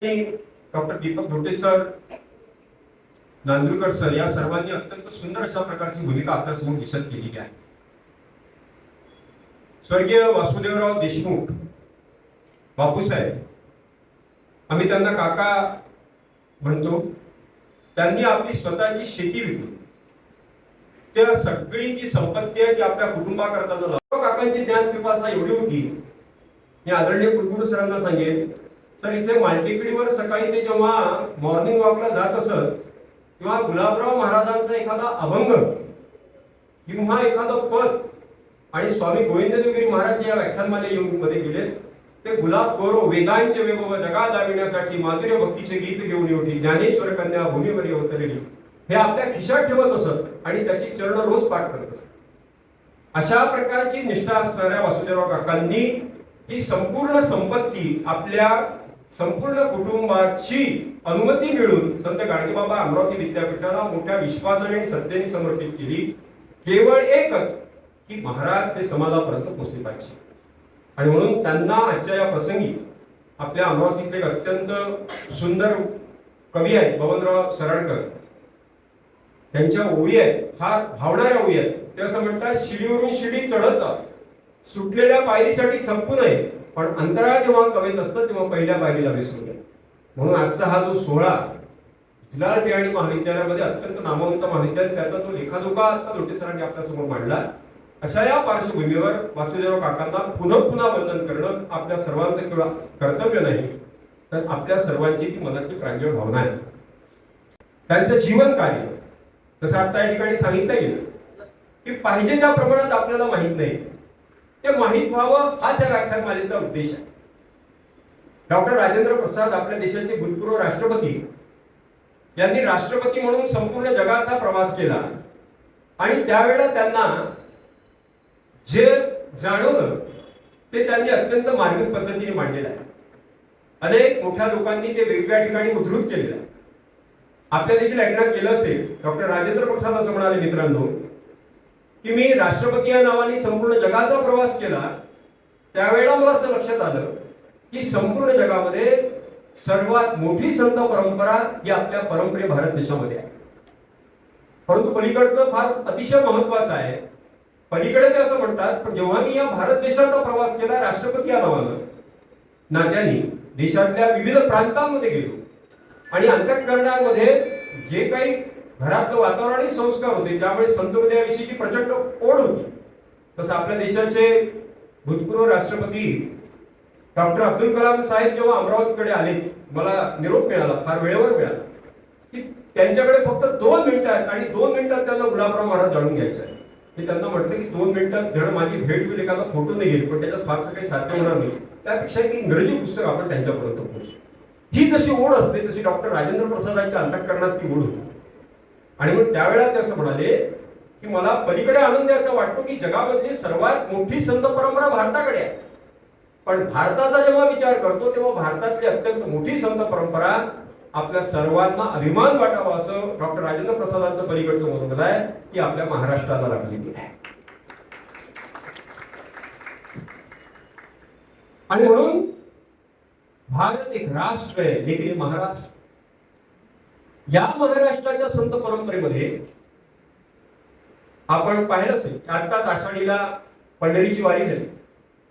Doctor Deepak Dhote sir, Nandurkar sir या सर्वांनी अत्यंत सुंदर अशा प्रकारची भूमिका आपल्यासमोर निश्चित केलेली आहे. स्वर्गीय वासुदेवराव देशमुख बापूसाहेब, आम्ही त्यांना काका म्हणतो, त्यांनी आपली स्वतःची शेती विकून त्या सगळी जी संपत्ती आहे ती आपल्या कुटुंबाकरता लावतो. काकांची ज्ञान पिपासा एवढी होती, मी आदरणीय कुलगुरू सरांना सांगेन, सर इथे मालटेकडीवर सकाळी ते जेव्हा मॉर्निंग वॉकला जात असत किंवा गुलाबराव महाराजांचा एखादा अभंग किंवा एखादं पद, आणि स्वामी गोविंददेवगिरी महाराज या व्याख्यानमालेमध्ये गेले, ते गुलाब गौरव वेदांचे वैभव जगा दाविण्यासाठी माधुर्य भक्तीचे गीत घेऊन येऊठी ज्ञानेश्वर कन्या भूमीमध्ये अवतरली, हे आपल्या खिशात ठेवत असत आणि त्याची चरण रोज पाठ करत असत. अशा प्रकारची निष्ठा असणाऱ्या वासुदेवराव काकांनी ही संपूर्ण संपत्ती आपल्या संपूर्ण कुटुंबाची अनुमती मिळून संत गाडगेबाबा अमरावती विद्यापीठाला मोठ्या विश्वासाने आणि श्रद्धेने समर्पित केली. केवळ एकच की महाराज हे समाजापर्यंत पोहोचले पाहिजे. आणि म्हणून त्यांना आजच्या या प्रसंगी आपल्या अमरावतीतले एक अत्यंत सुंदर कवी आहेत बबनराव सराडकर, त्यांच्या ओळी आहेत, फार भावणाऱ्या ओळी आहेत. ते असं म्हणतात, शिडीवरून शिडी चढत जा, सुटलेल्या पायरीसाठी थकू नये, पण अंतराळ जेव्हा कवेत असतं तेव्हा पहिल्या पायरीला विसरू नये. म्हणून आजचा हा जो सोहळा जिल्हा बियाणी महाविद्यालयामध्ये अत्यंत नामवंत महाविद्यालय, त्याचा जो लेखाजोखा आता धोटे सरांनी आपल्यासमोर मांडला, अशा या पार्श्वभूमीवर वासुदेवराव काकांना पुन्हा पुन्हा वंदन करणं आपल्या सर्वांचं किंवा कर्तव्य नाही, तर आपल्या सर्वांची ती मनातली प्रांजळ भावना आहे. त्यांचं जीवन कार्य जसं आता या ठिकाणी सांगितलं गेलं की पाहिजे त्या प्रमाणात आपल्याला माहित नाही, ते माहीत व्हावं हाच या व्याख्यानमालेचा उद्देश आहे. डॉक्टर राजेंद्र प्रसाद आपल्या देशाचे भूतपूर्व राष्ट्रपती यांनी राष्ट्रपती म्हणून संपूर्ण जगाचा प्रवास केला आणि त्यावेळेला त्यांना जे जाणवलं ते त्यांनी अत्यंत मार्मिक पद्धतीने मांडलेलं आहे. अनेक मोठ्या लोकांनी ते वेगवेगळ्या ठिकाणी उद्धृत केलेलं आहे. आपल्या देखील ऐकण्यात केलं असेल, डॉक्टर राजेंद्र प्रसाद असं म्हणाले, मित्रांनो, की मी राष्ट्रपती या नावाने संपूर्ण जगाचा प्रवास केला, त्यावेळेला मला असं लक्षात आलं की संपूर्ण जगामध्ये सर्वात मोठी संत परंपरा ही आपल्या परंपरे भारत देशामध्ये आहे. परंतु पलीकडचं फार अतिशय महत्वाचं आहे. पलीकडे ते असं म्हणतात, पण जेव्हा मी या भारत देशाचा प्रवास केला राष्ट्रपती या नावानं, नात्याने देशातल्या विविध प्रांतांमध्ये गेलो आणि अंतःकरणामध्ये जे काही घरातलं वातावरण आणि संस्कार होते त्यामुळे संत हृदयाविषयीची प्रचंड ओढ होती. तसं आपल्या देशाचे भूतपूर्व राष्ट्रपती डॉक्टर अब्दुल कलाम साहेब जेव्हा अमरावतीकडे आले, मला निरोप मिळाला, फार वेळेवर मिळाला, की त्यांच्याकडे फक्त 2 मिनिटात आणि 2 मिनिटात त्यांना गुलाबराव महाराज जाणून घ्यायचं आहे. मी त्यांना म्हटलं की 2 मिनिटात जण माझी भेट होईल, एखादा फोटो नाही घेईल, पण त्याच्यात फारसं काही साध्य होणार नाही, त्यापेक्षा एक इंग्रजी पुस्तक आपण त्यांच्यापर्यंत पोहोचू. ही जशी ओढ असते तशी डॉक्टर राजेंद्र प्रसादांच्या अंतःकरणात ती ओढ होती. आणि मग त्यावेळेला ते असं म्हणाले की मला पलीकडे आनंद याचा वाटतो की जगामधली सर्वात मोठी संत परंपरा भारताकडे आहे, पण भारताचा जेव्हा विचार करतो तेव्हा भारतातली अत्यंत मोठी संत परंपरा आपल्या सर्वांना अभिमान वाटावा असं डॉक्टर राजेंद्र प्रसादांचं पलीकडचं मत आहे की आपल्या महाराष्ट्राला लागलेली आहे. आणि म्हणून भारत एक राष्ट्र आहे, लेकिन महाराष्ट्र, या महाराष्ट्राच्या संत परंपरेमध्ये आपण पाहिलं असेल, आताच आषाढीला पंढरीची वारी झाली.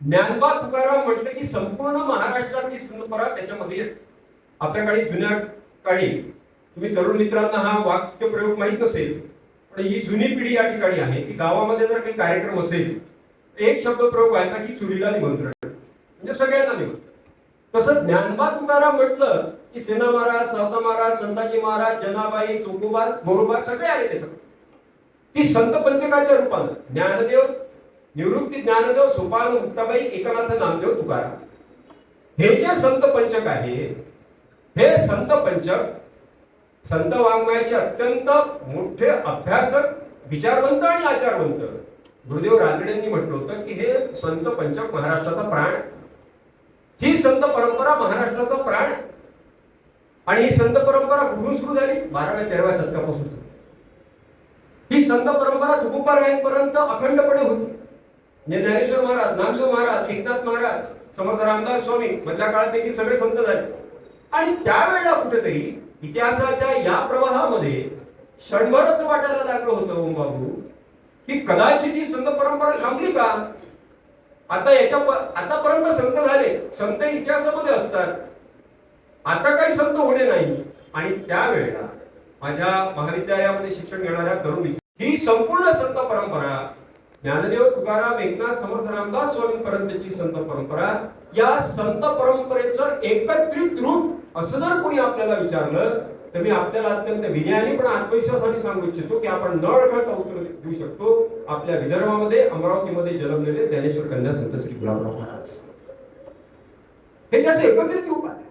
ज्ञानबा तुकाराम म्हटलं की संपूर्ण महाराष्ट्रातली संत परंपरा त्याच्यामध्ये येते. आपल्याकडे जुन्या काळी, तुम्ही तरुण मित्रांना हा वाक्य प्रयोग माहित नसेल, पण ही जुनी पिढी या ठिकाणी आहे की गावामध्ये जर काही कार्यक्रम असेल, एक शब्द प्रयोग व्हायचा की चुलीला निमंत्रण, म्हणजे सगळ्यांना निमंत्रण. तसं ज्ञानबा तुकाराम म्हटलं की सेना महाराज, सावता महाराज, संताजी महाराज, जनाबाई, चोकोबा, गोरोबा सगळे आले त्याच्यात. ती संत पंचकाच्या रूपानं ज्ञानदेव, निवृत्ती ज्ञानदेव, सोपान मुक्ताबाई, एकनाथ नामदेव तुकाराम, हे जे संत पंचक आहे, हे संत पंचक संत वाङ्मयाचे अत्यंत मोठे अभ्यासक, विचारवंत आणि आचारवंत गुरुदेव रानडेंनी म्हटलं होतं की हे संत पंचक महाराष्ट्राचा प्राण, ही संत परंपरा महाराष्ट्राचा प्राण. आणि ही संत परंपरा कुठून सुरू झाली? 12व्या-13व्या शतकापासून. ही संत परंपरा तुकोबारायांपर्यंत अखंडपणे होती. ज्ञानेश्वर महाराज, नामदेव महाराज, एकनाथ महाराज, समर्थ रामदास स्वामी, मधल्या काळात देखील सगळे संत झाले. आणि त्यावेळेला कुठेतरी इतिहासाच्या या प्रवाहामध्ये क्षणभर असं वाटायला लागलं होतं ओम बाबू की कदाचित ही संत परंपरा थांबली का. आतापर्यंत संत झाले, संत इतिहासामध्ये असतात, आता काही संत होणे नाही. आणि त्यावेळेला माझ्या महाविद्यालयामध्ये शिक्षण घेणाऱ्या तरुण ही संपूर्ण संत परंपरा, ज्ञानदेव तुकाराम एकनाथ समर्थ रामदास स्वामींपर्यंतची संत परंपरा, या संत परंपरेचं एकत्रित रूप असं जर कोणी आपल्याला विचारलं तर मी आपल्याला अत्यंत विनयाने पण आत्मविश्वासाने सांगू इच्छितो की आपण न अडखळता उत्तर देऊ शकतो. आपल्या विदर्भामध्ये अमरावतीमध्ये जन्मलेले ज्ञानेश्वर कन्या संत श्री गुलाबराव महाराज हे त्याचं एकत्रित रूप आहे.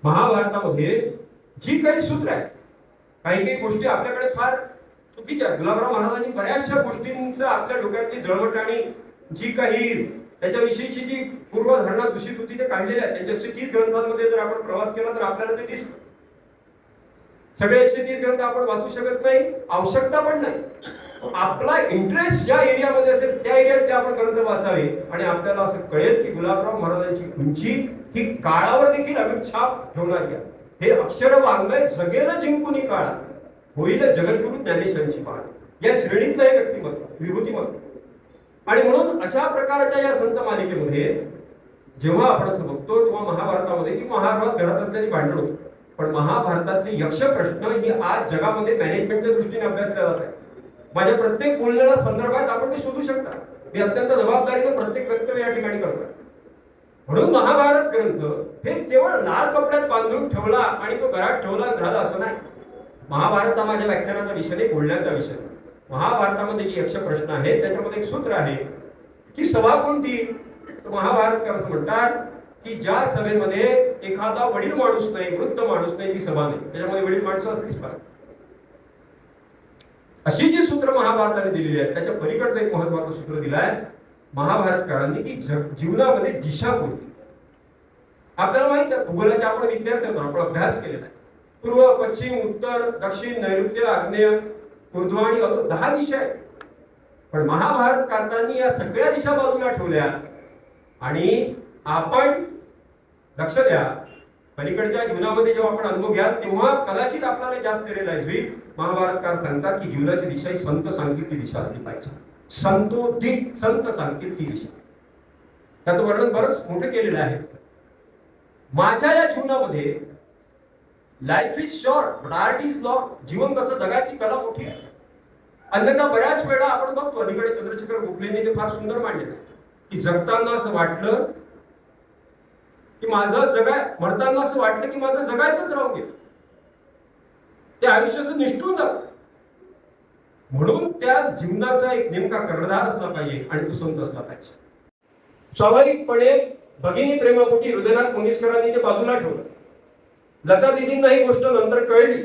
महाभारतामध्ये जी काही सूत्र आहेत, काही काही गोष्टी आपल्याकडे फार चुकीच्या आहेत. गुलाबराव महाराजांनी बऱ्याचशा गोष्टींचं आपल्या डोक्यातली जळमट आणि जी काही त्याच्याविषयीची जी पूर्वधारणा दूषित होती ते काढलेले आहेत. त्यांच्या 130 ग्रंथांमध्ये जर आपण प्रवास केला तर आपल्याला ते दिसतं. सगळे 130 ग्रंथ आपण वाचू शकत नाही, आवश्यकता पण नाही. आपला इंटरेस्ट ज्या एरियामध्ये असेल त्या एरियात ते आपण ग्रंथ वाचावे आणि आपल्याला असं कळेल की गुलाबराव महाराजांची उंची ही काळावर देखील अमिट छाप ठेवणारी आहे. हे अक्षर वाङ्मय जगेल जिंकून काळा, होईल जगद्गुरु ज्ञानेशांची पाळ, या श्रेणीतलं हे व्यक्तिमत्व, विभूतिमत्व. आणि म्हणून अशा प्रकारच्या या संत मालिकेमध्ये जेव्हा आपण असं बघतो तेव्हा महाभारतामध्ये की महाभारत घरातल्या भांडण होतं, पण महाभारतातले यक्ष प्रश्न ही आज जगामध्ये मॅनेजमेंटच्या दृष्टीने अभ्यासल्या जात आहे. माझ्या प्रत्येक बोलण्याच्या संदर्भात आपण ते शोधू शकता. मी अत्यंत जबाबदारीने प्रत्येक वक्तव्य या ठिकाणी करतो. म्हणून महाभारत ग्रंथ हे केवळ लाल कपड्यात बांधून ठेवला आणि तो घरात ठेवला झाला असं नाही. महाभारत हा माझ्या व्याख्यानाचा विषय नाही, बोलण्याचा विषय. महाभारतामध्ये जे यक्ष प्रश्न आहेत त्याच्यामध्ये एक सूत्र आहे की सभा कोणती. महाभारतकार असं म्हणतात की ज्या सभेमध्ये एखादा वडील माणूस नाही, वृद्ध माणूस नाही, ती सभा नाही. त्याच्यामध्ये वडील माणसं असलीच पाहिजे. अशी जी सूत्र महाभारताने दिलेली आहेत त्याच्या पलीकडचं एक महत्वाचं सूत्र दिलं आहे महाभारतकारांनी की जीवनामध्ये दिशा कोणती. आपल्याला माहिती आहे भूगोलाच्या आपण विद्यार्थी होतो, आपण अभ्यास केलेला आहे. पूर्व, पश्चिम, उत्तर, दक्षिण, नैऋत्य, आग्नेय, ऊर्ध्व आणि अधो 10 दिशा आहेत. पण महाभारतकारांनी या सगळ्या दिशा बाजूला ठेवल्या आणि आपण लक्ष द्या पलीकडच्या जीवनामध्ये जेव्हा आपण अनुभव घ्याल तेव्हा कदाचित आपल्याला जास्त रिअलाइज होईल. महाभारतकार सांगतात की जीवनाची दिशा ही संत सांगतील ती दिशा असली पाहिजे. संतोदित संत सांगतील ती दिशा. त्याचं वर्णन बरंच मोठं केलेलं आहे. माझ्या या जीवनामध्ये life is short but art is long. जीवन कसं जगायची कला मोठी आहे. अन्यथा बऱ्याच वेळा आपण बघतो अलीकडे चंद्रशेखर गोखलेंनी ते फार सुंदर मांडले की जगताना असं वाटलं की माझं मरताना असं वाटलं की माझं जगायचंच राहून गेलं. ते आयुष्याचं निष्ठून जात. म्हणून त्या जीवनाचा एक नेमका कर्णधार असला पाहिजे आणि तो संत असला पाहिजे. स्वाभाविकपणे भगिनी प्रेमापोटी हृदयनाथ मंगेशकरांनी ते बाजूला ठेवलं. लता दिदींना ही गोष्ट नंतर कळली.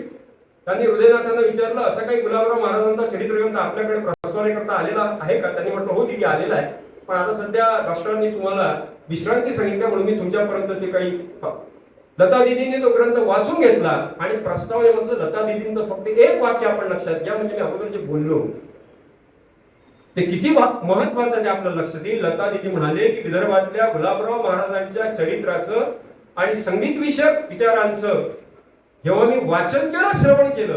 त्यांनी हृदयनाथांना विचारलं असं काही गुलाबराव महाराजांचा चरित्रग्रंथ आपल्याकडे प्रसारण्याकरता आलेला आहे का. त्यांनी म्हटलं हो दिदी आलेला आहे, पण आता सध्या डॉक्टरांनी तुम्हाला विश्रांती सांगितल्या म्हणून मी तुमच्यापर्यंत ते काही. लता दिदींनी तो ग्रंथ वाचून घेतला आणि प्रस्तावनेमध्ये लता दिदींचं फक्त एक वाक्य आपण लक्षात घ्या, म्हणजे मी अगोदर जे बोललो ते किती महत्वाचं ते आपलं लक्षात येईल. लता दिदी म्हणाले की विदर्भातल्या गुलाबराव महाराजांच्या चरित्राचं आणि संगीत विषयक विचारांचं जेव्हा मी वाचन केलं, श्रवण केलं